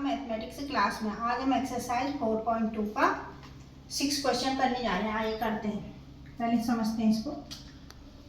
Mathematics class में आज हम एक्सरसाइज 4.2 का 6 क्वेश्चन करने जा रहे हैं। आइए करते हैं, पहले समझते हैं इसको।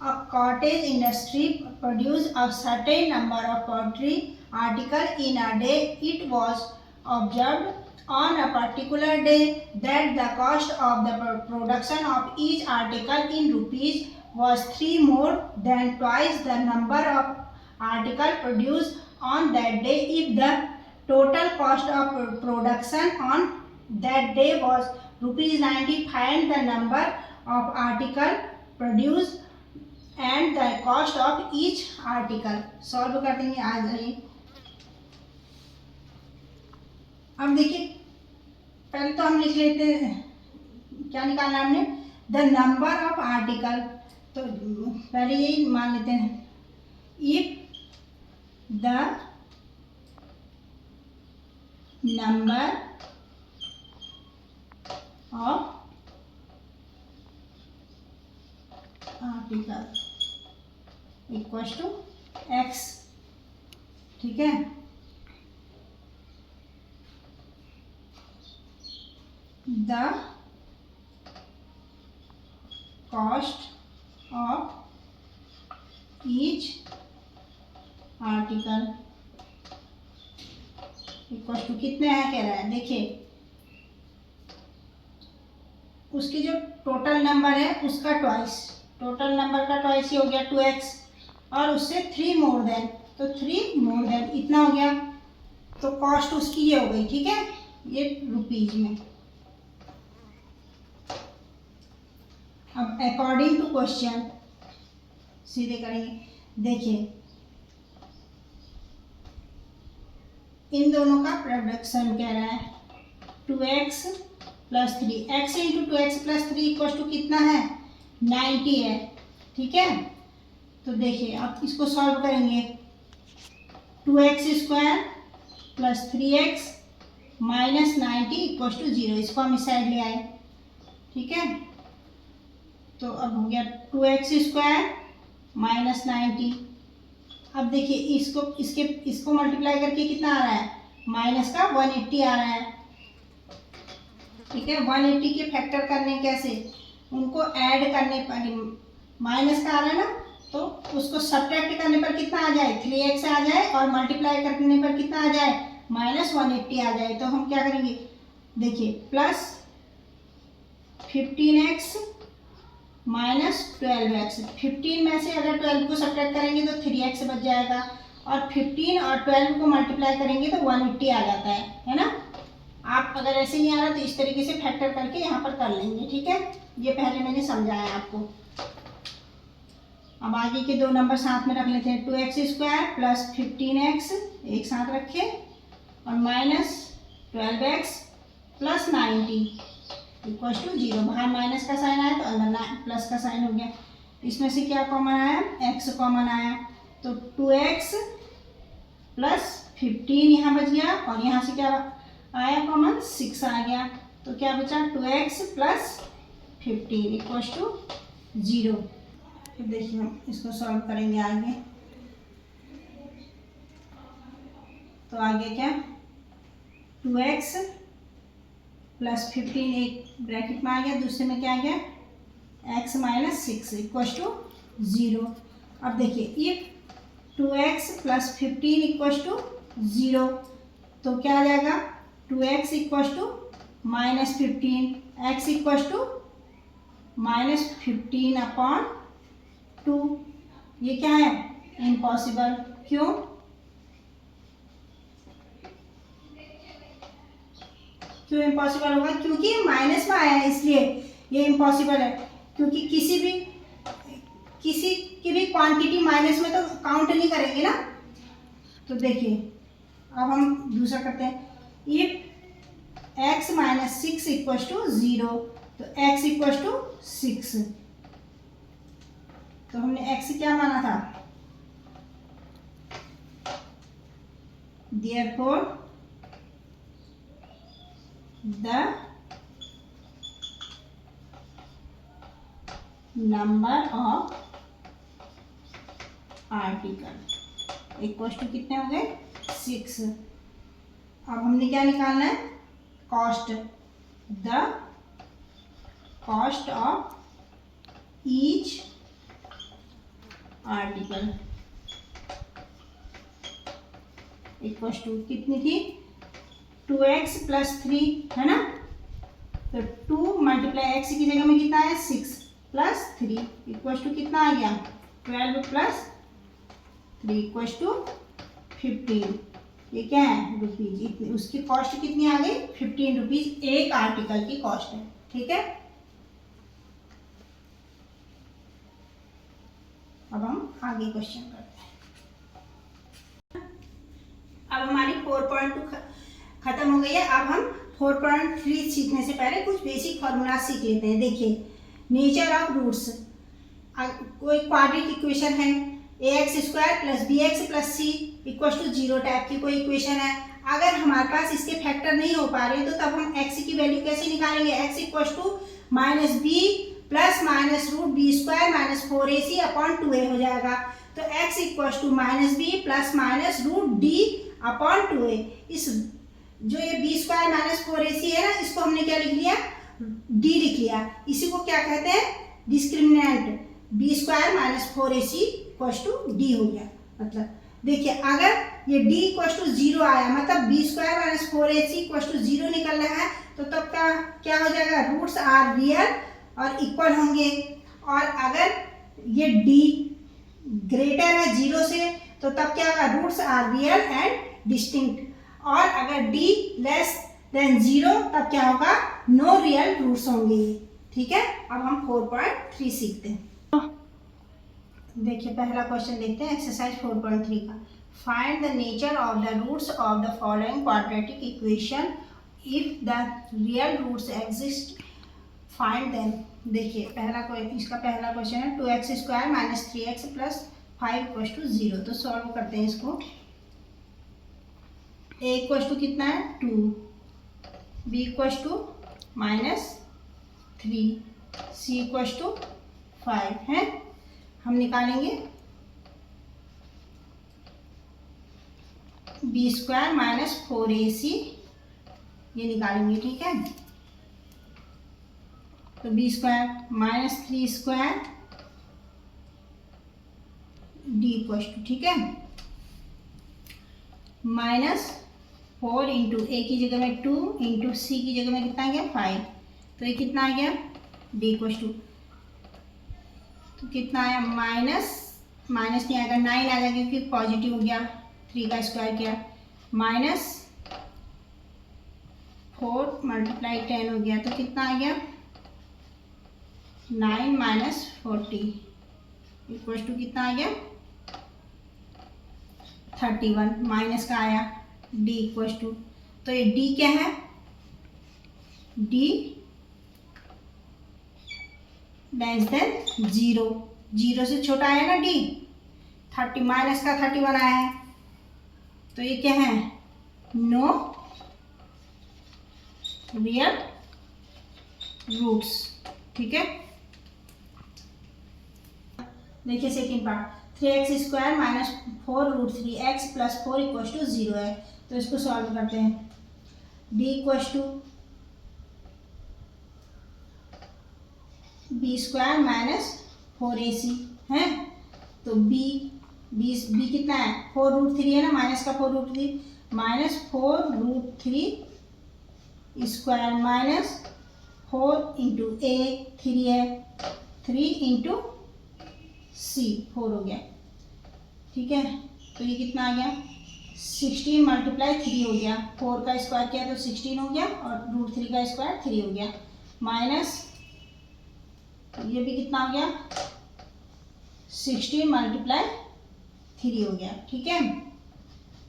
A cottage industry produce a certain number of poultry article in a day. It was observed on a particular day that the cost of the production of each article in rupees was 3 more than twice the number of article produced on that day. If the total cost of production on that day was rupees 90, find the number of article produced and the cost of each article. Solve कर देंगे। आ जाइए, अब देखिए, पहले तो हम लिख लेते हैं, क्या निकालना हमने, द नंबर ऑफ आर्टिकल। तो पहले यही मान लेते हैं, if the number of article equal to X. ठीक है, the cost of each article equal to कितने हैं कह रहा है। देखिए, उसकी जो टोटल नंबर है उसका ट्वाइस, टोटल नंबर का ट्वाइस ही हो गया 2x, और उससे 3 मोर देन, तो 3 मोर देन इतना हो गया। तो कॉस्ट उसकी ये हो गई। ठीक है, ये रुपीज में। अब अकॉर्डिंग टू क्वेश्चन सीधे करेंगे। देखिए, इन दोनों का प्रोडक्शन कह रहा है 2x plus 3, x into 2x plus 3 equal to कितना है, 90 है। ठीक है, तो देखिए अब इसको सॉल्व करेंगे। 2x square plus 3x minus 90 equal to 0, इसको हम इस साइड ले आए। ठीक है, तो अब हो गया 2x स्क्वायर माइनस 90। अब देखिए इसको मल्टीप्लाई करके कितना आ रहा है, माइनस का 180 आ रहा है। ठीक है, 180 के फैक्टर करने कैसे, उनको ऐड करने पर माइनस का आ रहा है ना, तो उसको सब्ट्रैक्ट करने पर कितना आ जाए, 3x आ जाए, और मल्टीप्लाई करने पर कितना आ जाए, माइनस 180 आ जाए। तो हम क्या करेंगे, देखिए प्लस 15x माइनस 12x। 15 में से अगर 12 को सब्ट्रैक्ट करेंगे तो 3x बच जाएगा, और 15 और 12 को मल्टीप्लाई करेंगे तो 180 आ जाता है ना। आप अगर ऐसे नहीं आ रहा तो इस तरीके से फैक्टर करके यहाँ पर कर लेंगे। ठीक है, ये पहले मैंने समझाया आपको। अब आगे के दो नंबर साथ में रख लेते हैं। 2x स्क्वायर प्लस 15x एक साथ रखे, और minus 12x plus 90 equal to 0। बाहर माइनस का साइन आया तो अंदर प्लस का साइन हो गया। इसमें से क्या कॉमन आया, x कॉमन आया, तो 2x प्लस 15 यहाँ बच गया, और यहाँ से क्या आया कॉमन, 6 आ गया। तो क्या बचा, 2x प्लस 15 इक्वल टू 0। तो देखिए हम इसको सॉल्व करेंगे आगे। तो आगे क्या, 2x प्लस 15 एक ब्रैकेट में आ गया, दूसरे में क्या आ गया, x माइनस 6 इक्वल टू 0। अब देखिए, if 2x plus 15 equal to 0, तो क्या आ जाएगा, 2x equal to minus 15, x equal to minus 15 upon 2। ये क्या है, इम्पॉसिबल। क्यों, क्यों इम्पॉसिबल होगा, क्योंकि माइनस में आया है इसलिए ये इम्पॉसिबल है। क्योंकि किसी की भी क्वांटिटी माइनस में तो काउंट नहीं करेंगे ना। तो देखिए अब हम दूसरा करते हैं। If x minus 6 equal to 0, तो x इक्वल टू 6। तो हमने x क्या माना था, therefore the number of article equal to कितने हो गए, 6। अब हमने क्या निकालना है, cost, the cost of each article equal to कितनी थी, 2x + 3 है ना। तो 2 × x की जगह में कितना है, 6 + 3 इक्वल टू कितना आ गया, 12 + 3 इक्वल टू 15। ये क्या है, रुपीज। इतनी उसकी कॉस्ट कितनी आ गई, 15 रुपीज एक आर्टिकल की कॉस्ट है। ठीक है, अब हम आगे क्वेश्चन करते हैं। अब हमारी 4.2 खत्म हो गई है। अब हम 4.3 सीखने से पहले कुछ बेसिक फॉर्मूला सीख लेते हैं। देखिए, नेचर ऑफ रूट्स, कोई क्वाड्रेटिक इक्वेशन है, ax² + bx + c = 0 टाइप की कोई इक्वेशन है। अगर हमारे पास इसके फैक्टर नहीं हो पा रहे तो तब हम x की वैल्यू कैसे निकालेंगे, x = -b + -√b² - 4ac/2a हो जाएगा। तो x = -b + -√d/2a। इस जो ये b² - 4ac है ना, इसको हमने क्या लिख लिया, d लिख लिया। इसी को क्या कहते हैं, डिस्क्रिमिनेंट। b² - 4ac = d हो गया। मतलब देखिए, अगर ये d = 0 आया, मतलब b² - 4ac = 0 निकल रहा है, तो तब क्या हो जाएगा, रूट्स आर रियल और इक्वल होंगे। और अगर ये d ग्रेटर है 0 से, तो तब क्या होगा, roots are real and distinct. और अगर d < 0, तब क्या होगा, नो रियल रूट्स होंगे। ठीक है, अब हम 4.3 सीखते हैं। देखिए, पहला क्वेश्चन देखते हैं, एक्सरसाइज 4.3 का। Find the nature of the roots of the following quadratic equation if the real roots exist, find them. देखिए, इसका पहला क्वेश्चन है, 2x² - 3x + 5 = 0। तो सॉल्व करते हैं इसको। a = कितना है, 2, b = -3, c = 5 है। हम निकालेंगे b² - 4ac, ये निकालेंगे। ठीक है, तो b² - 3² d ठीक है, -4 × a की जगह में 2 × c की जगह में कितना आ गया, 5। तो ये कितना आ गया, d तो कितना आया, माइनस नहीं आएगा, 9 आ जाएगा क्योंकि पॉजिटिव हो गया, 3 का स्क्वायर किया, -4 × 10 हो गया। तो कितना आ गया, 9 - 40 = कितना आ गया, 31। माइनस का आया, d = तो ये d क्या है, d < 0, 0 से छोटा आया ना d, 30 माइनस का 31 आया है। तो ये क्या है, नो रियल रूट्स। ठीक है, देखिए सेकेंड पार्ट, 3x² - 4√3x + 4 = 0 है। तो इसको सॉल्व करते हैं। d = b² - 4ac है। तो b कितना है, 4√3 है ना, माइनस का 4√3, -4√3² -4 × a 3 है, 3 × c 4 हो गया। ठीक है, तो ये कितना आ गया, 16 × 3 हो गया, 4 का स्क्वायर किया तो 16 हो गया, और √3 का स्क्वायर 3 हो गया, माइनस ये भी कितना हो गया, 16 × 3 हो गया। ठीक है,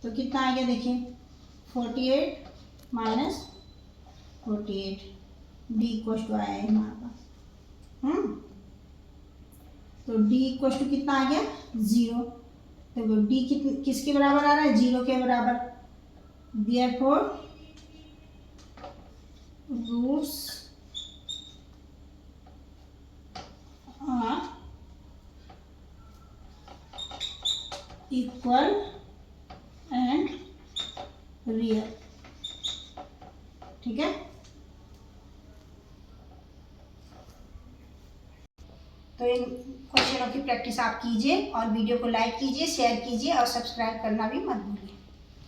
तो कितना आ गया, देखिए 48 - 48 d = आया है हमारे पास। तो d = कितना आ गया, 0। देखो d किसके बराबर आ रहा है, 0 के बराबर। Therefore roots are equal and real। ठीक है। तो इन क्वेश्चनों की प्रैक्टिस आप कीजिए और वीडियो को लाइक कीजिए, शेयर कीजिए और सब्सक्राइब करना भी मत भूलिए।